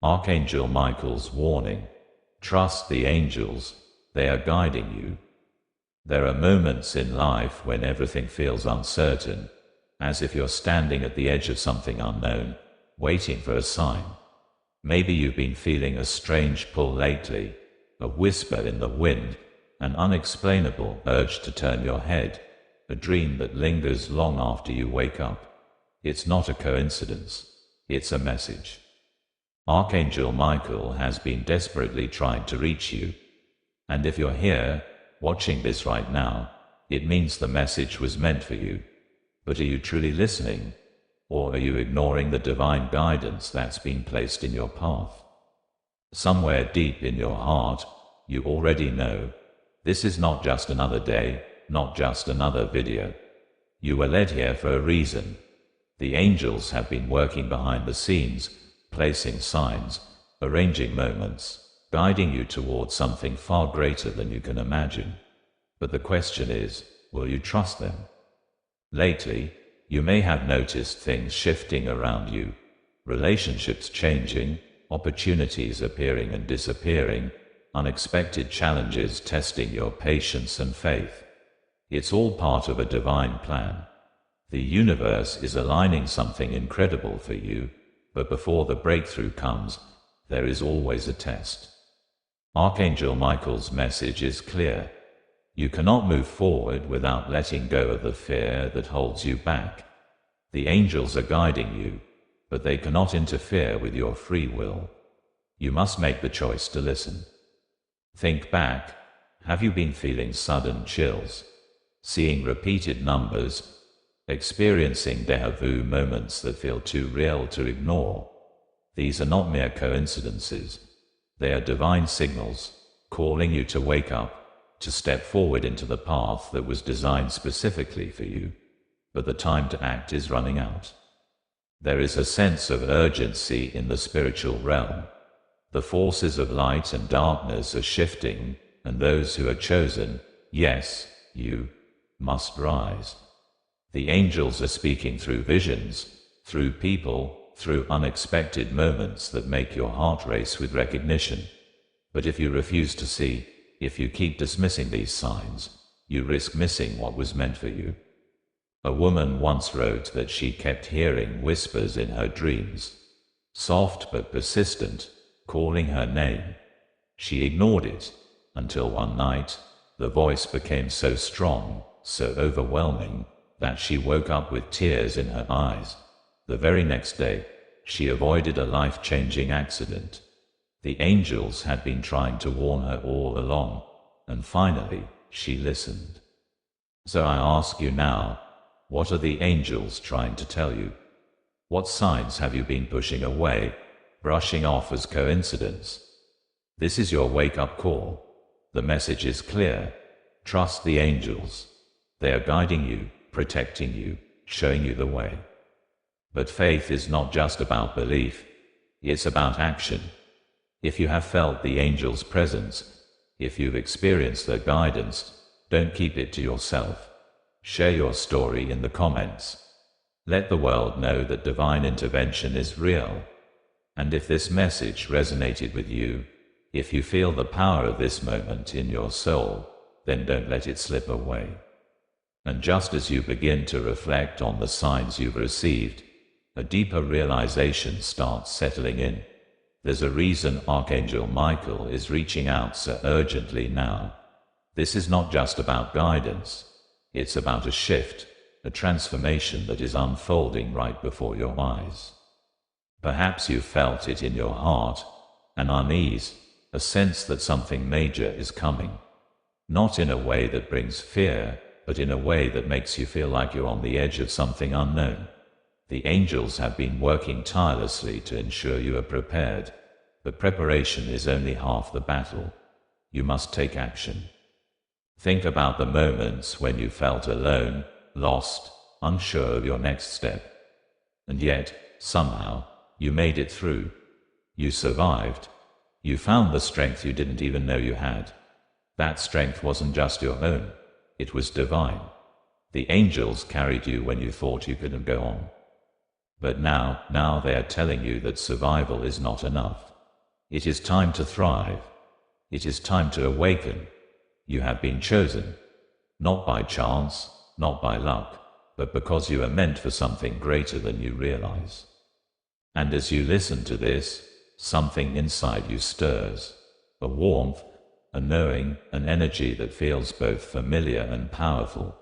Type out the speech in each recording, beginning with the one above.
Archangel Michael's warning. Trust the angels, they are guiding you. There are moments in life when everything feels uncertain, as if you're standing at the edge of something unknown, waiting for a sign. Maybe you've been feeling a strange pull lately, a whisper in the wind, an unexplainable urge to turn your head, a dream that lingers long after you wake up. It's not a coincidence, it's a message. Archangel Michael has been desperately trying to reach you. And if you're here, watching this right now, it means the message was meant for you. But are you truly listening? Or are you ignoring the divine guidance that's been placed in your path? Somewhere deep in your heart, you already know, this is not just another day, not just another video. You were led here for a reason. The angels have been working behind the scenes, placing signs, arranging moments, guiding you towards something far greater than you can imagine. But the question is, will you trust them? Lately, you may have noticed things shifting around you, relationships changing, opportunities appearing and disappearing, unexpected challenges testing your patience and faith. It's all part of a divine plan. The universe is aligning something incredible for you, but before the breakthrough comes, there is always a test. Archangel Michael's message is clear. You cannot move forward without letting go of the fear that holds you back. The angels are guiding you, but they cannot interfere with your free will. You must make the choice to listen. Think back. Have you been feeling sudden chills? Seeing repeated numbers? Experiencing déjà vu moments that feel too real to ignore? These are not mere coincidences. They are divine signals, calling you to wake up, to step forward into the path that was designed specifically for you. But the time to act is running out. There is a sense of urgency in the spiritual realm. The forces of light and darkness are shifting, and those who are chosen, yes, you, must rise. The angels are speaking through visions, through people, through unexpected moments that make your heart race with recognition. But if you refuse to see, if you keep dismissing these signs, you risk missing what was meant for you. A woman once wrote that she kept hearing whispers in her dreams, soft but persistent, calling her name. She ignored it, until one night, the voice became so strong, so overwhelming, that she woke up with tears in her eyes. The very next day, she avoided a life-changing accident. The angels had been trying to warn her all along, and finally, she listened. So I ask you now, what are the angels trying to tell you? What signs have you been pushing away, brushing off as coincidence? This is your wake-up call. The message is clear. Trust the angels. They are guiding you, protecting you, showing you the way. But faith is not just about belief. It's about action. If you have felt the angels' presence, if you've experienced their guidance, don't keep it to yourself. Share your story in the comments. Let the world know that divine intervention is real. And if this message resonated with you, if you feel the power of this moment in your soul, then don't let it slip away. And just as you begin to reflect on the signs you've received, a deeper realization starts settling in. There's a reason Archangel Michael is reaching out so urgently now. This is not just about guidance. It's about a shift, a transformation that is unfolding right before your eyes. Perhaps you felt it in your heart, an unease, a sense that something major is coming. Not in a way that brings fear, but in a way that makes you feel like you're on the edge of something unknown. The angels have been working tirelessly to ensure you are prepared, but preparation is only half the battle. You must take action. Think about the moments when you felt alone, lost, unsure of your next step. And yet, somehow, you made it through. You survived. You found the strength you didn't even know you had. That strength wasn't just your own. It was divine. The angels carried you when you thought you couldn't go on. But now they are telling you that survival is not enough. It is time to thrive. It is time to awaken. You have been chosen. Not by chance, not by luck, but because you are meant for something greater than you realize. And as you listen to this, something inside you stirs. A warmth, a knowing, an energy that feels both familiar and powerful.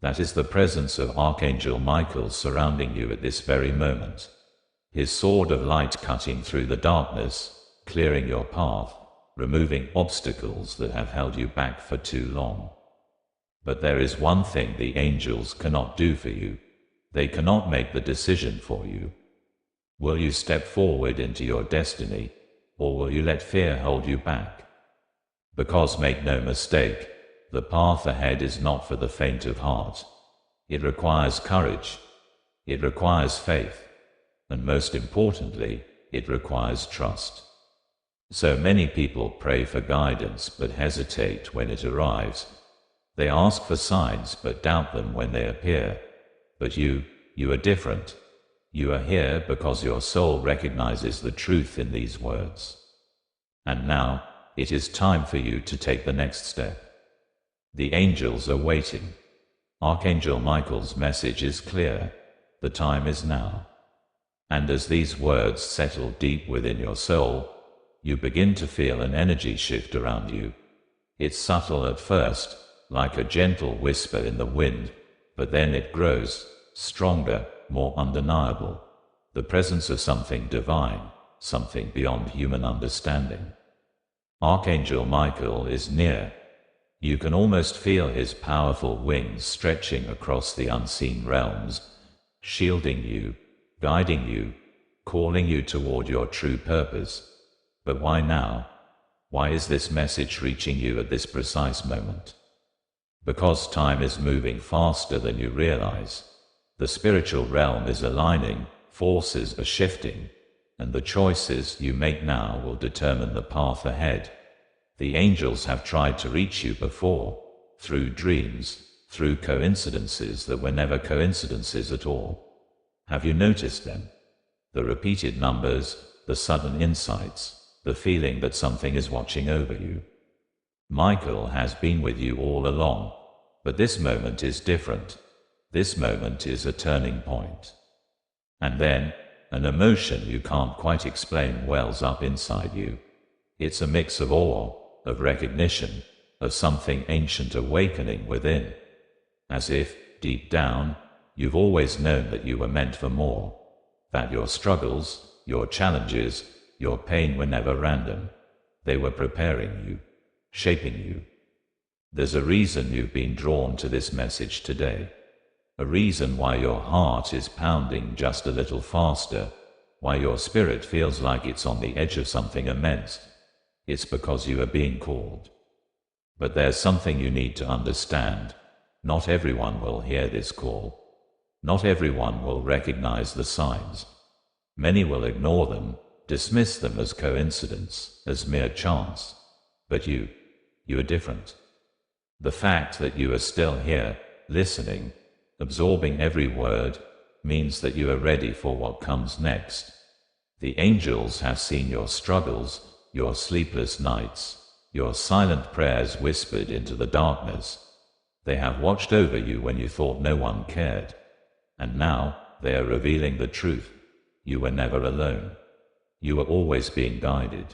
That is the presence of Archangel Michael surrounding you at this very moment. His sword of light cutting through the darkness, clearing your path, removing obstacles that have held you back for too long. But there is one thing the angels cannot do for you. They cannot make the decision for you. Will you step forward into your destiny, or will you let fear hold you back? Because make no mistake, the path ahead is not for the faint of heart. It requires courage. It requires faith. And most importantly, it requires trust. So many people pray for guidance but hesitate when it arrives. They ask for signs but doubt them when they appear. But you are different. You are here because your soul recognizes the truth in these words. And now, it is time for you to take the next step. The angels are waiting. Archangel Michael's message is clear. The time is now. And as these words settle deep within your soul, you begin to feel an energy shift around you. It's subtle at first, like a gentle whisper in the wind, but then it grows, stronger, more undeniable. The presence of something divine, something beyond human understanding. Archangel Michael is near. You can almost feel his powerful wings stretching across the unseen realms, shielding you, guiding you, calling you toward your true purpose. But why now? Why is this message reaching you at this precise moment? Because time is moving faster than you realize. The spiritual realm is aligning, forces are shifting, and the choices you make now will determine the path ahead. The angels have tried to reach you before, through dreams, through coincidences that were never coincidences at all. Have you noticed them? The repeated numbers, the sudden insights, the feeling that something is watching over you. Michael has been with you all along, but this moment is different. This moment is a turning point. And then, an emotion you can't quite explain wells up inside you. It's a mix of awe, of recognition, of something ancient awakening within. As if, deep down, you've always known that you were meant for more. That your struggles, your challenges, your pain were never random. They were preparing you, shaping you. There's a reason you've been drawn to this message today. A reason why your heart is pounding just a little faster, why your spirit feels like it's on the edge of something immense. It's because you are being called. But there's something you need to understand. Not everyone will hear this call. Not everyone will recognize the signs. Many will ignore them, dismiss them as coincidence, as mere chance. But you are different. The fact that you are still here, listening, absorbing every word, means that you are ready for what comes next. The angels have seen your struggles, your sleepless nights, your silent prayers whispered into the darkness. They have watched over you when you thought no one cared. And now, they are revealing the truth. You were never alone. You were always being guided.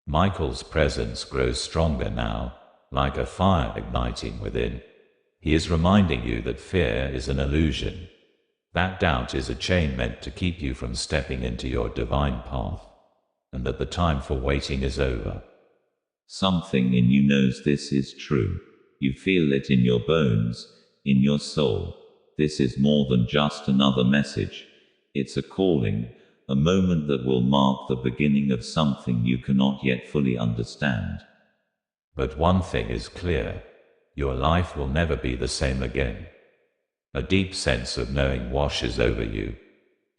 Michael's presence grows stronger now, like a fire igniting within. He is reminding you that fear is an illusion. That doubt is a chain meant to keep you from stepping into your divine path, and that the time for waiting is over. Something in you knows this is true. You feel it in your bones, in your soul. This is more than just another message. It's a calling, a moment that will mark the beginning of something you cannot yet fully understand. But one thing is clear. Your life will never be the same again. A deep sense of knowing washes over you.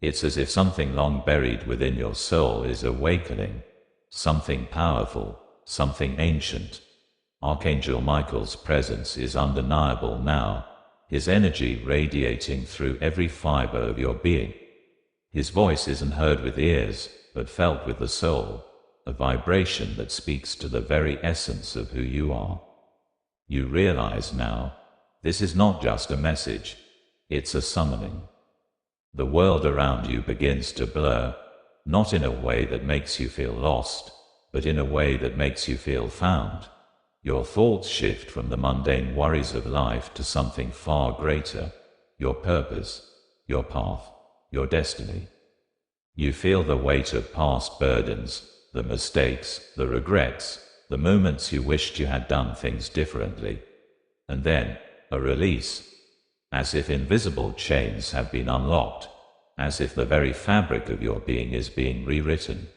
It's as if something long buried within your soul is awakening. Something powerful, something ancient. Archangel Michael's presence is undeniable now, his energy radiating through every fiber of your being. His voice isn't heard with ears, but felt with the soul. a vibration that speaks to the very essence of who you are. You realize now, this is not just a message, it's a summoning. The world around you begins to blur, not in a way that makes you feel lost, but in a way that makes you feel found. Your thoughts shift from the mundane worries of life to something far greater, your purpose, your path, your destiny. You feel the weight of past burdens, the mistakes, the regrets, the moments you wished you had done things differently. And then, a release, as if invisible chains have been unlocked, as if the very fabric of your being is being rewritten.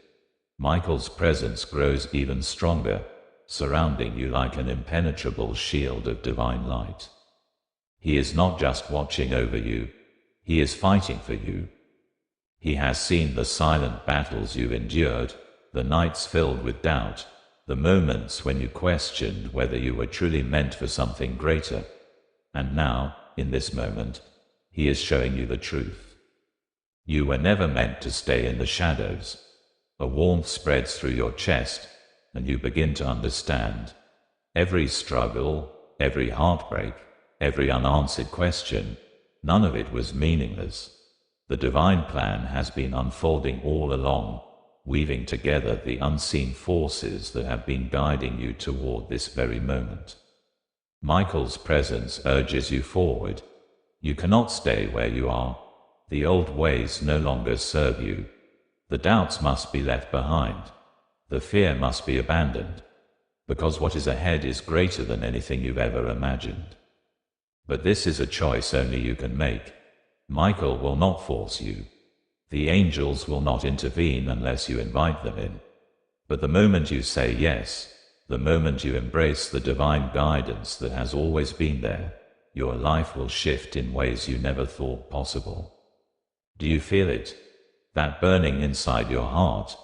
Michael's presence grows even stronger, surrounding you like an impenetrable shield of divine light. He is not just watching over you, he is fighting for you. He has seen the silent battles you've endured, the nights filled with doubt, the moments when you questioned whether you were truly meant for something greater. And now, in this moment, he is showing you the truth. You were never meant to stay in the shadows. A warmth spreads through your chest, and you begin to understand. Every struggle, every heartbreak, every unanswered question, none of it was meaningless. The divine plan has been unfolding all along, weaving together the unseen forces that have been guiding you toward this very moment. Michael's presence urges you forward. You cannot stay where you are. The old ways no longer serve you. The doubts must be left behind. The fear must be abandoned, because what is ahead is greater than anything you've ever imagined. But this is a choice only you can make. Michael will not force you. The angels will not intervene unless you invite them in. But the moment you say yes, the moment you embrace the divine guidance that has always been there, your life will shift in ways you never thought possible. Do you feel it? That burning inside your heart?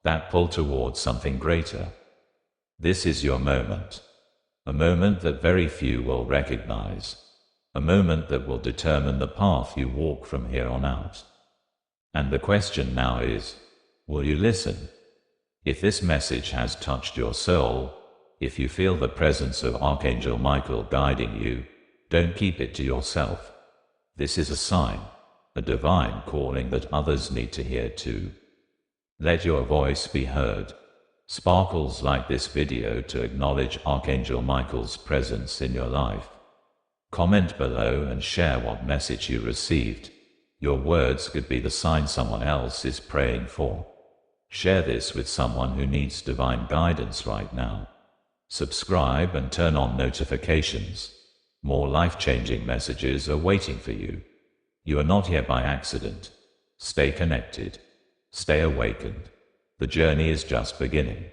That pull towards something greater? This is your moment. A moment that very few will recognize. A moment that will determine the path you walk from here on out. And the question now is, will you listen? If this message has touched your soul, if you feel the presence of Archangel Michael guiding you, don't keep it to yourself. This is a sign, a divine calling that others need to hear too. Let your voice be heard. Sparkles like this video to acknowledge Archangel Michael's presence in your life. Comment below and share what message you received. Your words could be the sign someone else is praying for. Share this with someone who needs divine guidance right now. Subscribe and turn on notifications. More life-changing messages are waiting for you. You are not here by accident. Stay connected. Stay awakened. The journey is just beginning.